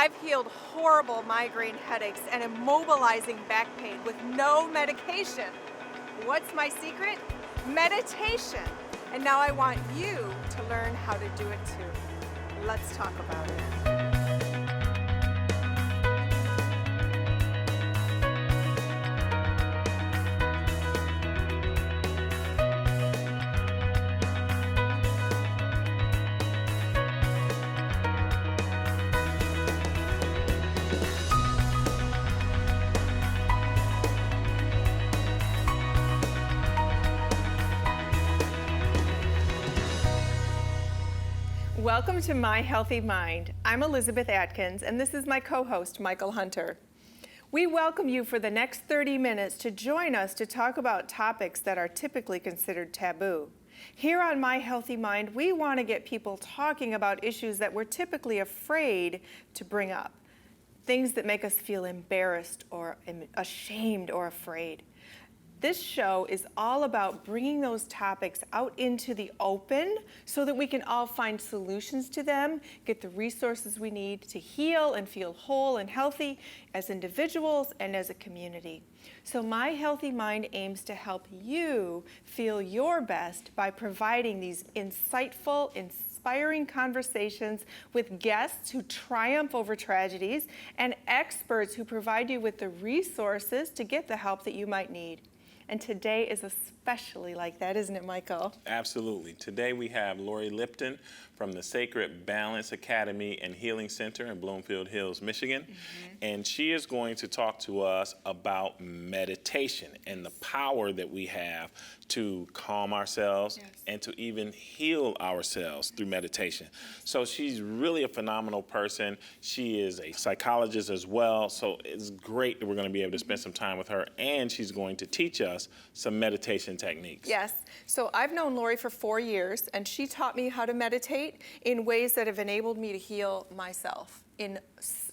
I've healed horrible migraine headaches and immobilizing back pain with no medication. What's my secret? Meditation. And now I want you to learn how to do it too. Let's talk about it. Welcome to My Healthy Mind. I'm Elizabeth Atkins, and this is my co-host, Michael Hunter. We welcome you for the next 30 minutes to join us to talk about topics that are typically considered taboo. Here on My Healthy Mind, we want to get people talking about issues that we're typically afraid to bring up, things that make us feel embarrassed or ashamed or afraid. This show is all about bringing those topics out into the open so that we can all find solutions to them, get the resources we need to heal and feel whole and healthy as individuals and as a community. So My Healthy Mind aims to help you feel your best by providing these insightful, inspiring conversations with guests who triumph over tragedies and experts who provide you with the resources to get the help that you might need. And today is especially like that, isn't it, Michael? Absolutely. Today we have Lori Lipton from the Sacred Balance Academy and Healing Center in Bloomfield Hills, Michigan. And she is going to talk to us about meditation and the power that we have to calm ourselves and to even heal ourselves through meditation. So she's really a phenomenal person. She is a psychologist as well. So it's great that we're going to be able to spend some time with her, and she's going to teach us some meditation techniques. Yes. So I've known Lori for 4 years, and she taught me how to meditate in ways that have enabled me to heal myself.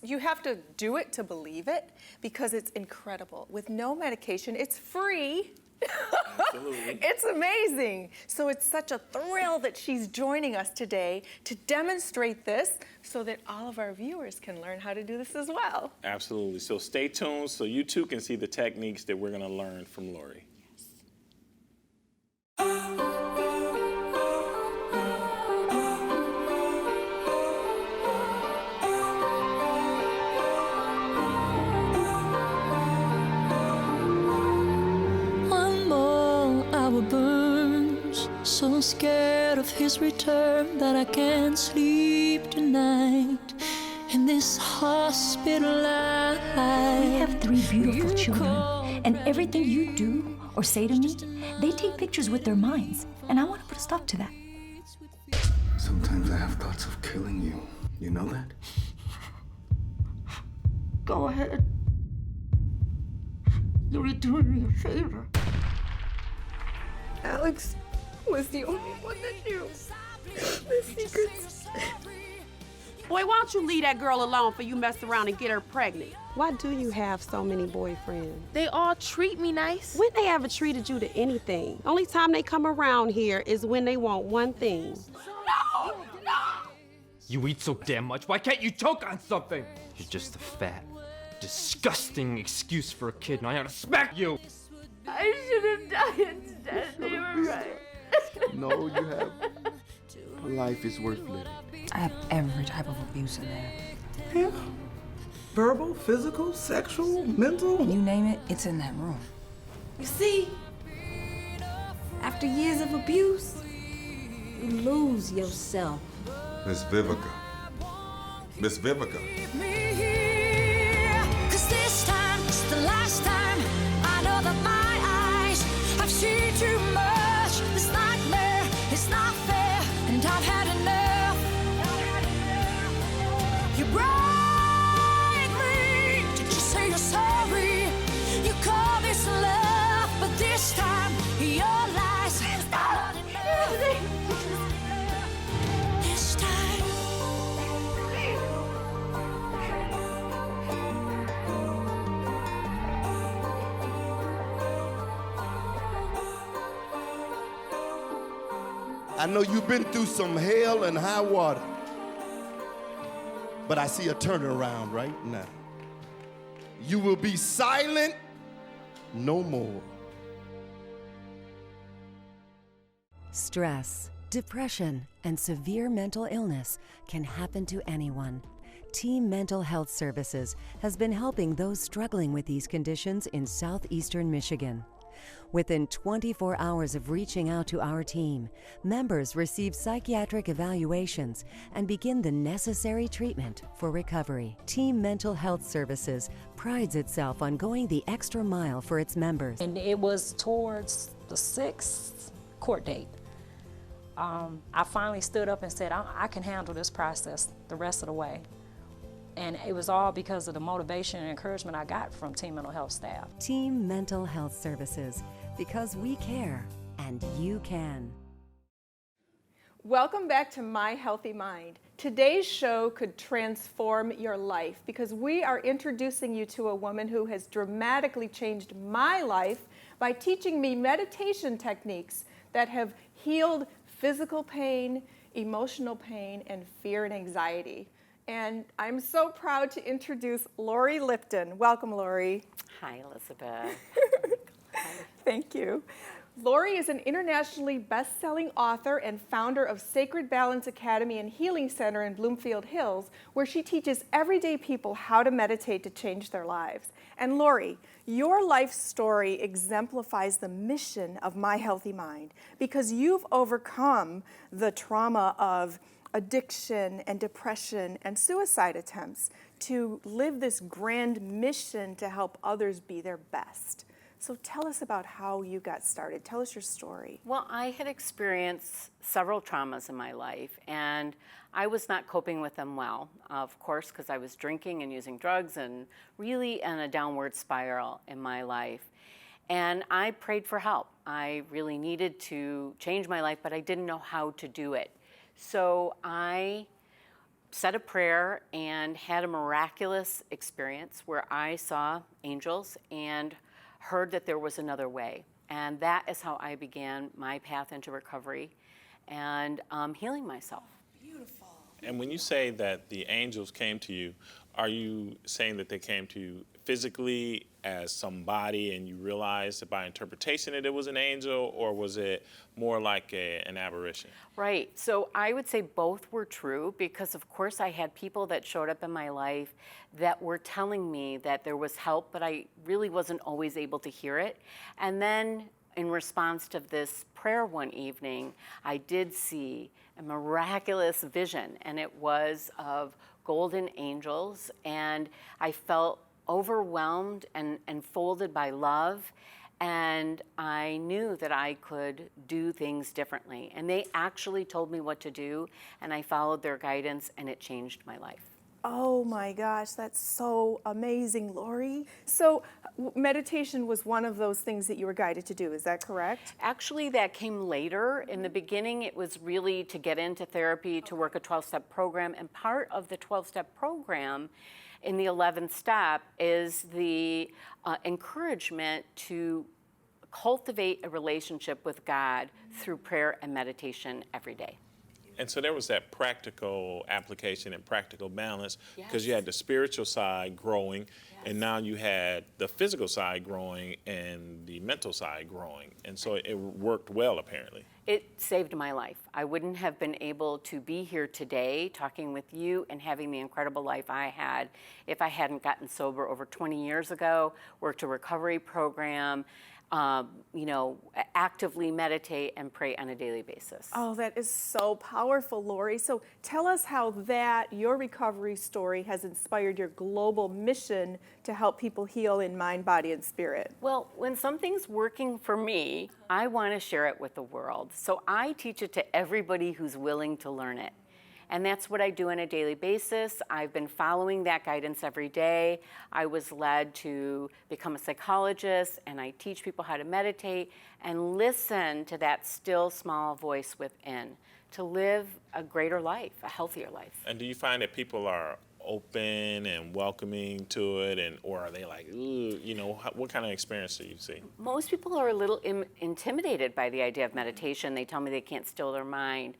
You have to do it to believe it, because it's incredible. With no medication, it's free. Absolutely. It's amazing. So it's such a thrill that she's joining us today to demonstrate this so that all of our viewers can learn how to do this as well. Absolutely. So stay tuned so you too can see the techniques that we're going to learn from Lori. Burns, so scared of his return that I can't sleep tonight in this hospital life. We have 3 beautiful children, and everything you do or say to me, they take pictures with their minds, and I want to put a stop to that. Sometimes I have thoughts of killing you. You know that? Go ahead. You're doing me a favor. Alex was the only one that knew the secrets. Boy, why don't you leave that girl alone for you mess around and get her pregnant? Why do you have so many boyfriends? They all treat me nice. When they ever treated you to anything? Only time they come around here is when they want one thing. No! No! You eat so damn much, why can't you choke on something? You're just a fat, disgusting excuse for a kid, and I ought to smack you! I should have died instead. They were right. No, you have. Life is worth living. I have every type of abuse in there. Yeah. Verbal, physical, sexual, mental. You name it, it's in that room. You see, after years of abuse, you lose yourself. Miss Vivica. Miss Vivica. Cause this time, it's the last time. I know that my eyes have seen too much. This nightmare is not fair, and I've had enough. You break me. Did you say you're sorry? You call this love, but this time your lies are not enough. This time. I know you've been through some hell and high water. but I see a turnaround right now. You will be silent no more. Stress, depression, and severe mental illness can happen to anyone. Team Mental Health Services has been helping those struggling with these conditions in southeastern Michigan. Within 24 hours of reaching out to our team, members receive psychiatric evaluations and begin the necessary treatment for recovery. Team Mental Health Services prides itself on going the extra mile for its members. And it was towards the 6th court date. I finally stood up and said, I can handle this process the rest of the way. And it was all because of the motivation and encouragement I got from Team Mental Health staff. Team Mental Health Services, because we care and you can. Welcome back to My Healthy Mind. Today's show could transform your life because we are introducing you to a woman who has dramatically changed my life by teaching me meditation techniques that have healed physical pain, emotional pain, and fear and anxiety. And I'm so proud to introduce Lori Lipton. Welcome, Lori. Hi, Elizabeth. Thank you. Lori is an internationally best-selling author and founder of Sacred Balance Academy and Healing Center in Bloomfield Hills, where she teaches everyday people how to meditate to change their lives. And Lori, your life story exemplifies the mission of My Healthy Mind because you've overcome the trauma of addiction and depression and suicide attempts to live this grand mission to help others be their best. So tell us about how you got started. Tell us your story. Well, I had experienced several traumas in my life, and I was not coping with them well, of course, because I was drinking and using drugs and really in a downward spiral in my life. And I prayed for help. I really needed to change my life, but I didn't know how to do it. So I said a prayer and had a miraculous experience where I saw angels and heard that there was another way. And that is how I began my path into recovery and healing myself. Beautiful. And when you say that the angels came to you, are you saying that they came to you physically as somebody and you realized by interpretation that it was an angel, or was it more like an apparition? Right. So I would say both were true because, of course, I had people that showed up in my life that were telling me that there was help, but I really wasn't always able to hear it. And then in response to this prayer one evening, I did see a miraculous vision, and it was of golden angels, and I felt overwhelmed and folded by love, and I knew that I could do things differently. And they actually told me what to do, and I followed their guidance, and it changed my life. Oh my gosh, that's so amazing, Lori. So meditation was one of those things that you were guided to do, is that correct? Actually, that came later. In the beginning, it was really to get into therapy, to work a 12-step program, and part of the 12-step program in the 11th step is the encouragement to cultivate a relationship with God through prayer and meditation every day. And so there was that practical application and practical balance because you had the spiritual side growing, and now you had the physical side growing and the mental side growing. And so it worked well, apparently. It saved my life. I wouldn't have been able to be here today talking with you and having the incredible life I had if I hadn't gotten sober over 20 years ago, worked a recovery program, actively meditate and pray on a daily basis. Oh, that is so powerful, Lori. So tell us how your recovery story has inspired your global mission to help people heal in mind, body, and spirit. Well, when something's working for me, I want to share it with the world. So I teach it to everybody who's willing to learn it. And that's what I do on a daily basis. I've been following that guidance every day. I was led to become a psychologist, and I teach people how to meditate and listen to that still small voice within to live a greater life, a healthier life. And do you find that people are open and welcoming to it, or are they like, ooh, what kind of experience do you see? Most people are a little intimidated by the idea of meditation. They tell me they can't still their mind.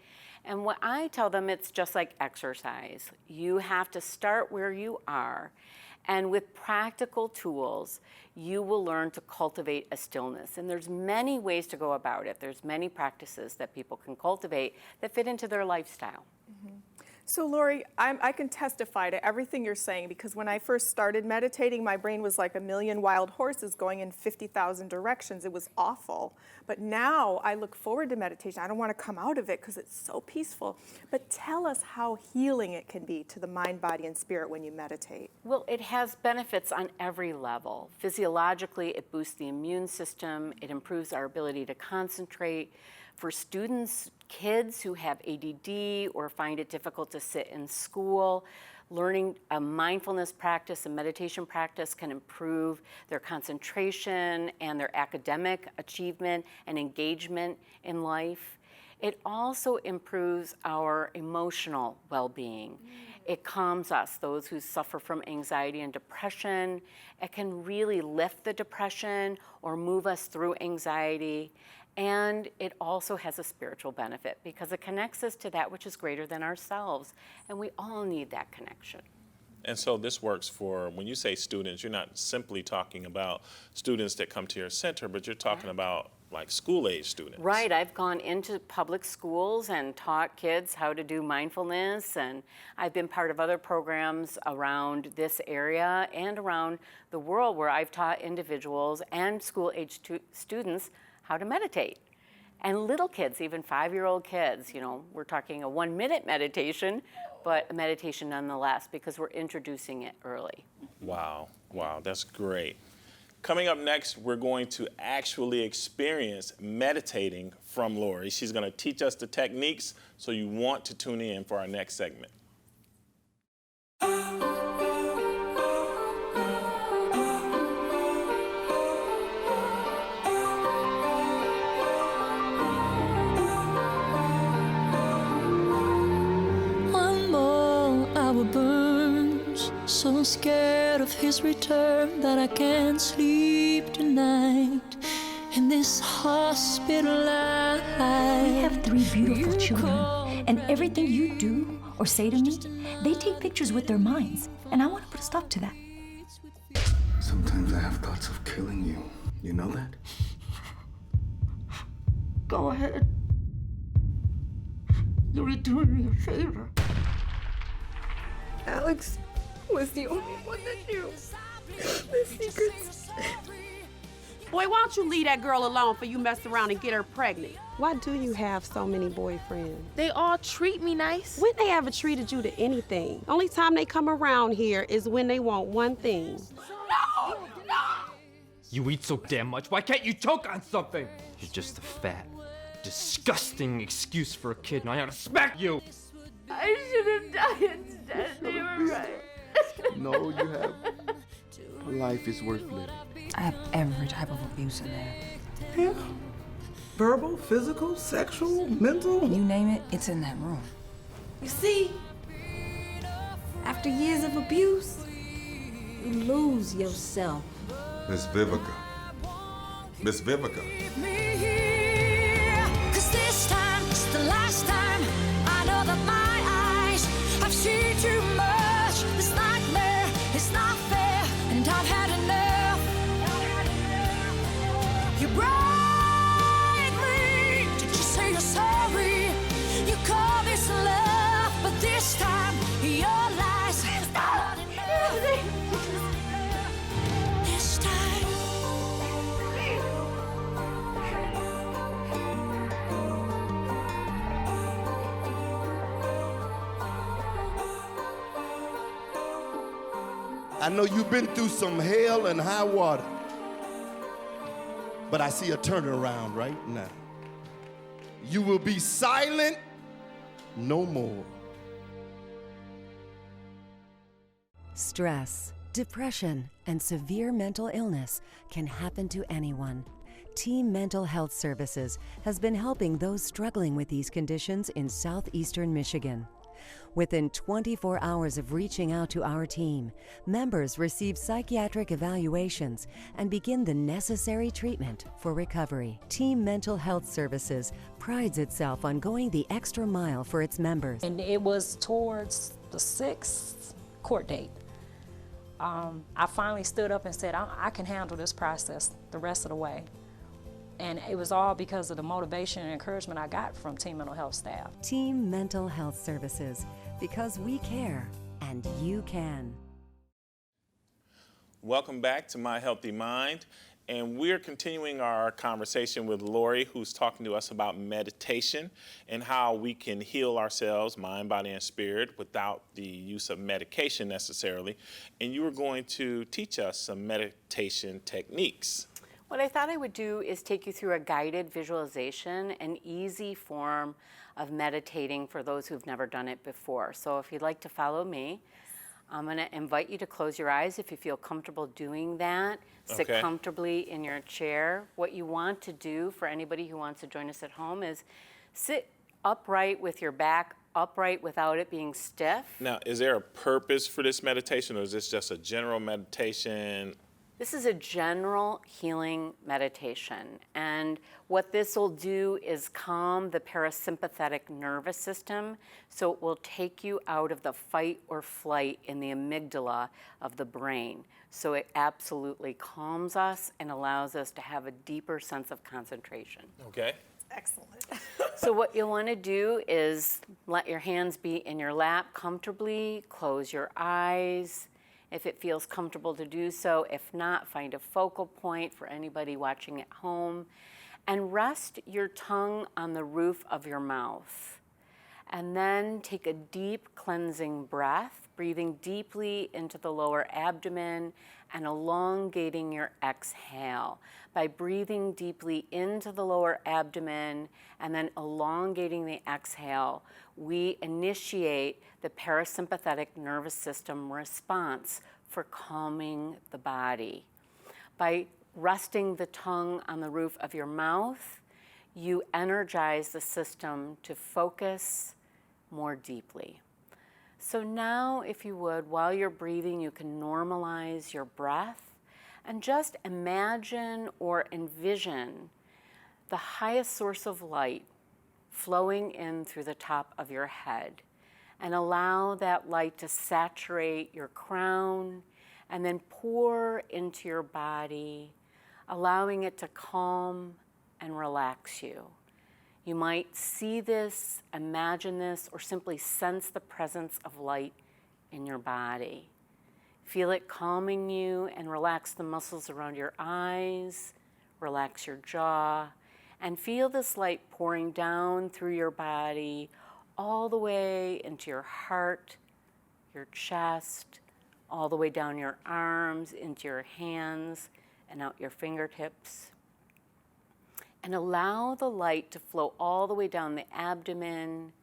And what I tell them, it's just like exercise. You have to start where you are, and with practical tools, you will learn to cultivate a stillness. And there's many ways to go about it. There's many practices that people can cultivate that fit into their lifestyle. So Lori, I can testify to everything you're saying, because when I first started meditating, my brain was like a million wild horses going in 50,000 directions. It was awful. But now I look forward to meditation. I don't want to come out of it because it's so peaceful. But tell us how healing it can be to the mind, body, and spirit when you meditate. Well, it has benefits on every level. Physiologically, it boosts the immune system. It improves our ability to concentrate. For students, kids who have ADD or find it difficult to sit in school, learning a mindfulness practice, a meditation practice can improve their concentration and their academic achievement and engagement in life. It also improves our emotional well-being. It calms us, those who suffer from anxiety and depression. It can really lift the depression or move us through anxiety. And it also has a spiritual benefit because it connects us to that which is greater than ourselves. And we all need that connection. And so this works for, when you say students, you're not simply talking about students that come to your center, but you're talking about like school-age students. Right. I've gone into public schools and taught kids how to do mindfulness, and I've been part of other programs around this area and around the world where I've taught individuals and school-age students how to meditate. And little kids, even 5-year-old kids, you know, we're talking a 1-minute meditation, but a meditation nonetheless, because we're introducing it early. Wow, wow, that's great. Coming up next, we're going to actually experience meditating from Lori. She's going to teach us the techniques, so you want to tune in for our next segment. One more hour burns, so scared of his return that I can't sleep tonight in this hospital life. We have 3 beautiful children, and everything you do or say to me, they take pictures with their minds, and I want to put a stop to that. Sometimes I have thoughts of killing you. You know that? Go ahead. You're doing me a favor. Alex was the only one that knew the secrets. Boy, why don't you leave that girl alone for you mess around and get her pregnant? Why do you have so many boyfriends? They all treat me nice. When they ever treated you to anything? Only time they come around here is when they want one thing. No! No! You eat so damn much, why can't you choke on something? You're just a fat, disgusting excuse for a kid, and I ought to smack you! I should have died instead. They were right. No, you have. Life is worth living. I have every type of abuse in there. Yeah. Verbal, physical, sexual, mental. You name it, it's in that room. You see, after years of abuse, you lose yourself. Miss Vivica. Miss Vivica. Cause this time, it's the last time. I know that my eyes have seen too much. This nightmare is not fair, and I've had enough. You break me. Did you say you're sorry? You call this love, but this time your lies have not enough. This time. I know you've been through some hell and high water, but I see a turnaround right now. You will be silent no more. Stress, depression, and severe mental illness can happen to anyone. Team Mental Health Services has been helping those struggling with these conditions in southeastern Michigan. Within 24 hours of reaching out to our team, members receive psychiatric evaluations and begin the necessary treatment for recovery. Team Mental Health Services prides itself on going the extra mile for its members. And it was towards the 6th court date. I finally stood up and said, I can handle this process the rest of the way. And it was all because of the motivation and encouragement I got from Team Mental Health staff. Team Mental Health Services, because we care and you can. Welcome back to My Healthy Mind. And we're continuing our conversation with Lori, who's talking to us about meditation and how we can heal ourselves, mind, body, and spirit, without the use of medication necessarily. And you were going to teach us some meditation techniques. What I thought I would do is take you through a guided visualization, an easy form of meditating for those who've never done it before. So if you'd like to follow me, I'm going to invite you to close your eyes if you feel comfortable doing that. Sit comfortably in your chair. What you want to do for anybody who wants to join us at home is sit upright with your back upright without it being stiff. Now, is there a purpose for this meditation, or is this just a general meditation? This is a general healing meditation, and what this will do is calm the parasympathetic nervous system, so it will take you out of the fight or flight in the amygdala of the brain. So it absolutely calms us and allows us to have a deeper sense of concentration. Okay. Excellent. So what you'll want to do is let your hands be in your lap comfortably, close your eyes, if it feels comfortable to do so. If not, find a focal point for anybody watching at home, and rest your tongue on the roof of your mouth. And then take a deep cleansing breath, breathing deeply into the lower abdomen and elongating your exhale. By breathing deeply into the lower abdomen and then elongating the exhale, we initiate the parasympathetic nervous system response for calming the body. By resting the tongue on the roof of your mouth, you energize the system to focus more deeply. So now, if you would, while you're breathing, you can normalize your breath and just imagine or envision the highest source of light flowing in through the top of your head, and allow that light to saturate your crown and then pour into your body, allowing it to calm and relax you. You might see this, imagine this, or simply sense the presence of light in your body. Feel it calming you and relax the muscles around your eyes, relax your jaw, and feel this light pouring down through your body all the way into your heart, your chest, all the way down your arms, into your hands, and out your fingertips. And allow the light to flow all the way down the abdomen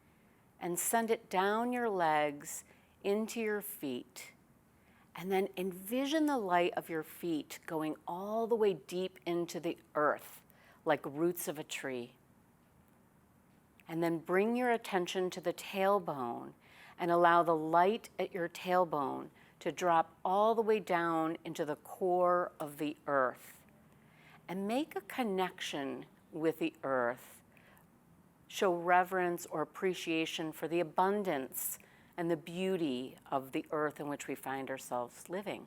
and send it down your legs into your feet. And then envision the light of your feet going all the way deep into the earth, like roots of a tree. And then bring your attention to the tailbone and allow the light at your tailbone to drop all the way down into the core of the earth. And make a connection with the earth. Show reverence or appreciation for the abundance and the beauty of the earth in which we find ourselves living.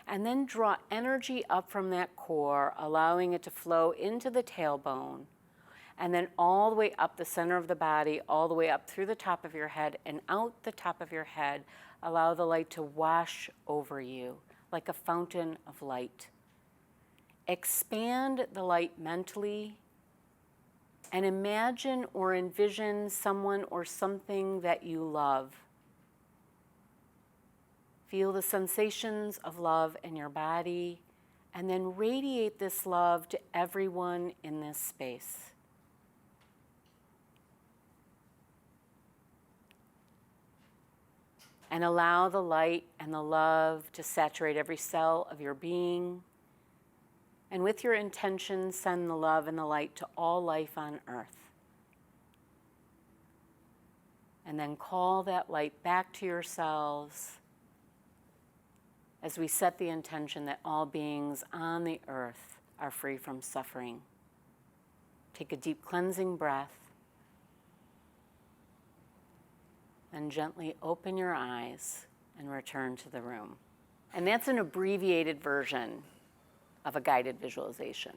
And then draw energy up from that core, allowing it to flow into the tailbone, and then all the way up the center of the body, all the way up through the top of your head and out the top of your head. Allow the light to wash over you like a fountain of light. Expand the light mentally and imagine or envision someone or something that you love. Feel the sensations of love in your body and then radiate this love to everyone in this space. And allow the light and the love to saturate every cell of your being. And with your intention, send the love and the light to all life on earth. And then call that light back to yourselves as we set the intention that all beings on the earth are free from suffering. Take a deep cleansing breath and gently open your eyes and return to the room. And that's an abbreviated version of a guided visualization.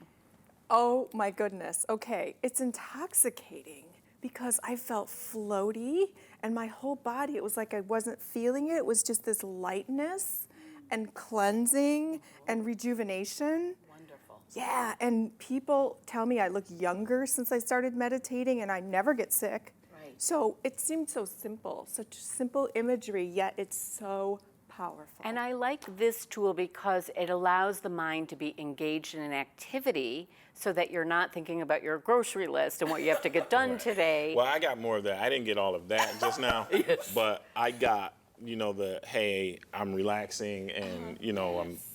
Oh my goodness. Okay, it's intoxicating because I felt floaty and my whole body, it was like I wasn't feeling it. It was just this lightness and cleansing and rejuvenation. Wonderful. Yeah, and people tell me I look younger since I started meditating and I never get sick. Right. So it seemed so simple, such simple imagery, yet it's so powerful. And I like this tool because it allows the mind to be engaged in an activity so that you're not thinking about your grocery list and what you have to get done today. Well, I got more of that. I didn't get all of that just now, Yes. but I got, the, hey, I'm relaxing and,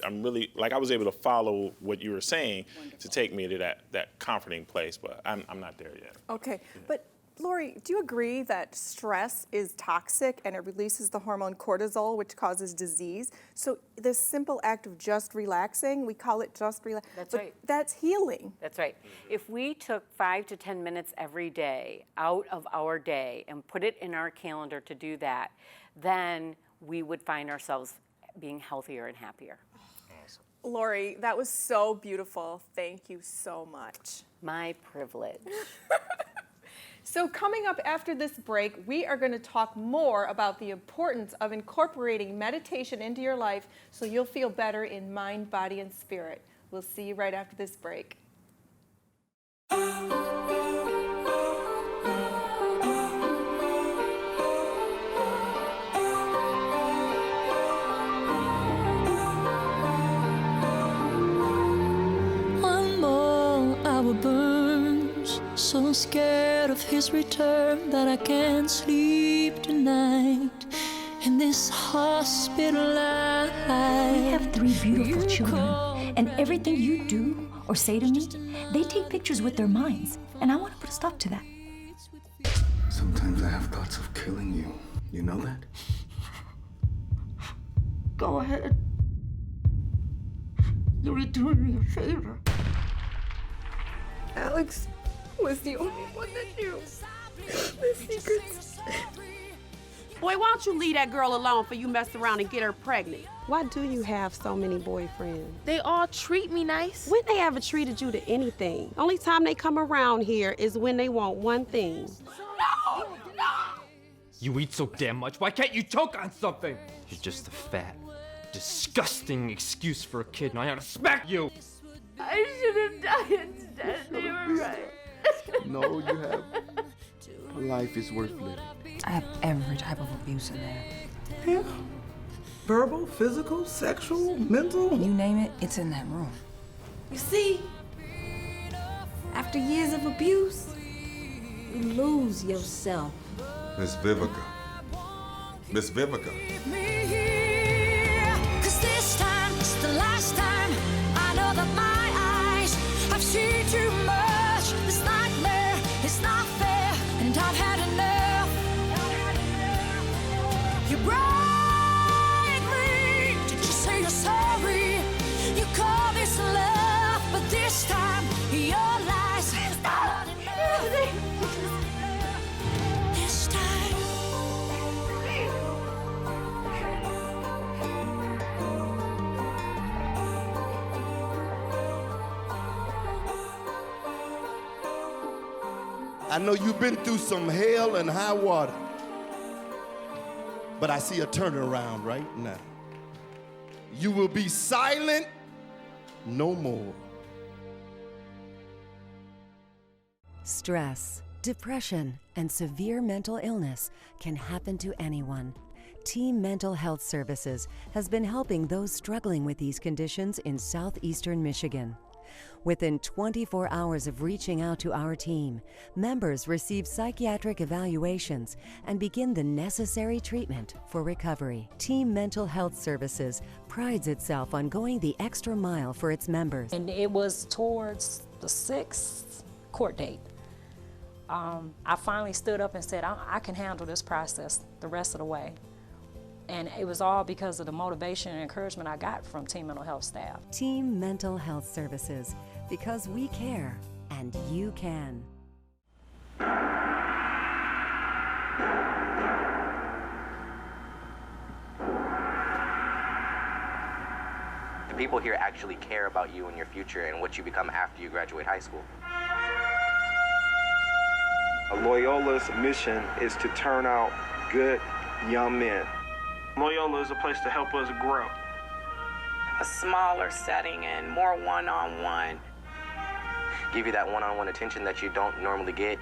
I'm really, like I was able to follow what you were saying to take me to that comforting place, but I'm not there yet. Okay, but Lori, do you agree that stress is toxic and it releases the hormone cortisol, which causes disease? So this simple act of just relaxing, we call it just relax. That's but right. That's healing. That's right. If we took 5 to 10 minutes every day out of our day and put it in our calendar to do that, then we would find ourselves being healthier and happier. Lori, that was so beautiful. Thank you so much. My privilege. So coming up after this break, we are going to talk more about the importance of incorporating meditation into your life so you'll feel better in mind, body, and spirit. We'll see you right after this break. One more hour burns, so scared of his return that I can't sleep tonight in this hospital life. We have 3 beautiful children, and everything you do or say to me, they take pictures with their minds, and I want to put a stop to that. Sometimes I have thoughts of killing you. You know that? Go ahead. You're doing me a favor. Alex was the only one that knew the secrets. Boy, why don't you leave that girl alone for you mess around and get her pregnant? Why do you have so many boyfriends? They all treat me nice. When they ever treated you to anything? Only time they come around here is when they want one thing. No! No! You eat so damn much, why can't you choke on something? You're just a fat, disgusting excuse for a kid, and I ought to smack you! I should have died instead. They were right. No, you have. Life is worth living. I have every type of abuse in there. Yeah. Verbal, physical, sexual, mental. You name it, it's in that room. You see, after years of abuse, you lose yourself. Miss Vivica. Miss Vivica. Cause this time is the last time. I know that my eyes have seen too much. This nightmare is not fair, and I've had enough. You break me. Did you say you're sorry? You call this love, but this time your lies are not enough. This time. I know you've been through some hell and high water, but I see a turnaround right now. You will be silent no more. Stress, depression, and severe mental illness can happen to anyone. Team Mental Health Services has been helping those struggling with these conditions in southeastern Michigan. Within 24 hours of reaching out to our team, members receive psychiatric evaluations and begin the necessary treatment for recovery. Team Mental Health Services prides itself on going the extra mile for its members. And it was towards the 6th court date. I finally stood up and said, I can handle this process the rest of the way. And it was all because of the motivation and encouragement I got from Team Mental Health staff. Team Mental Health Services, because we care and you can. The people here actually care about you and your future and what you become after you graduate high school. Loyola's mission is to turn out good young men. Loyola is a place to help us grow. A smaller setting and more one-on-one. Give you that one-on-one attention that you don't normally get.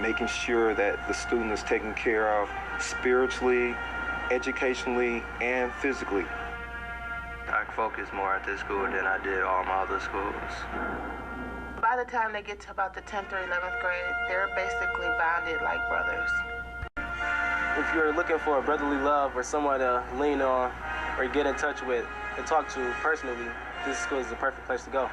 Making sure that the student is taken care of spiritually, educationally, and physically. I focus more at this school than I did all my other schools. By the time they get to about the 10th or 11th grade, they're basically bonded like brothers. If you're looking for a brotherly love or someone to lean on or get in touch with and talk to personally, this school is the perfect place to go.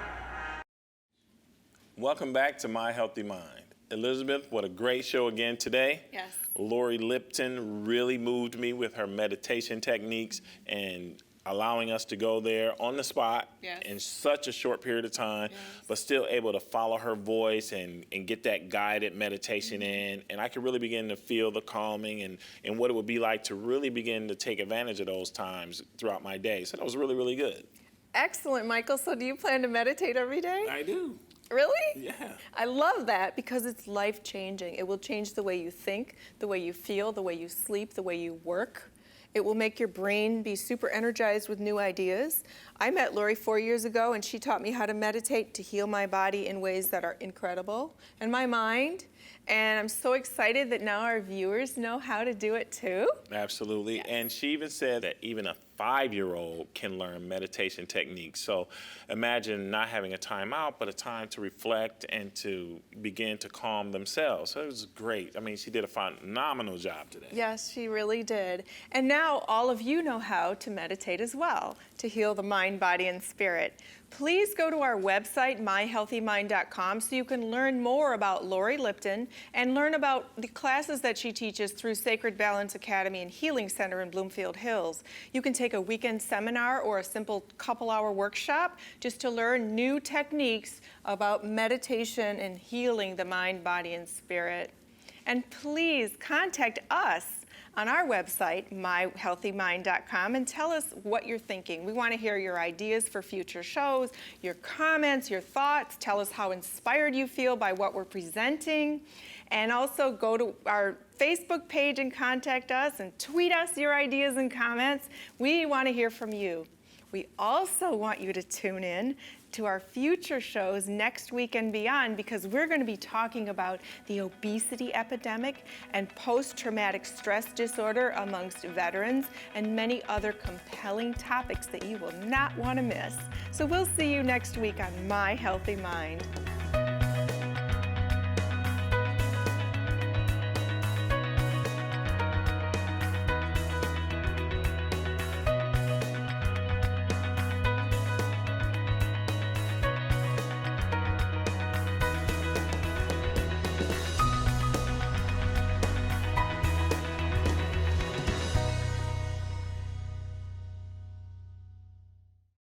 Welcome back to My Healthy Mind. Elizabeth, what a great show again today. Yes. Lori Lipton really moved me with her meditation techniques and allowing us to go there on the spot in such a short period of time, but still able to follow her voice and get that guided meditation in. And I could really begin to feel the calming and what it would be like to really begin to take advantage of those times throughout my day. So that was really, really good. Excellent, Michael. So do you plan to meditate every day? I do. Really? Yeah. I love that because it's life-changing. It will change the way you think, the way you feel, the way you sleep, the way you work. It will make your brain be super energized with new ideas. I met Lori 4 years ago and she taught me how to meditate to heal my body in ways that are incredible and my mind. And I'm so excited that now our viewers know how to do it too. Absolutely. Yes. And she even said that even a 5-year-old can learn meditation techniques. So imagine not having a time out, but a time to reflect and to begin to calm themselves. So it was great. I mean, she did a phenomenal job today. Yes, she really did. And now all of you know how to meditate as well, to heal the mind, body, and spirit. Please go to our website, myhealthymind.com, so you can learn more about Lori Lipton and learn about the classes that she teaches through Sacred Balance Academy and Healing Center in Bloomfield Hills. You can take a weekend seminar or a simple couple-hour workshop just to learn new techniques about meditation and healing the mind, body, and spirit. And please contact us on our website, myhealthymind.com, and tell us what you're thinking. We want to hear your ideas for future shows, your comments, your thoughts. Tell us how inspired you feel by what we're presenting. And also go to our Facebook page and contact us and tweet us your ideas and comments. We want to hear from you. We also want you to tune in to our future shows next week and beyond because we're going to be talking about the obesity epidemic and post-traumatic stress disorder amongst veterans and many other compelling topics that you will not want to miss. So we'll see you next week on My Healthy Mind.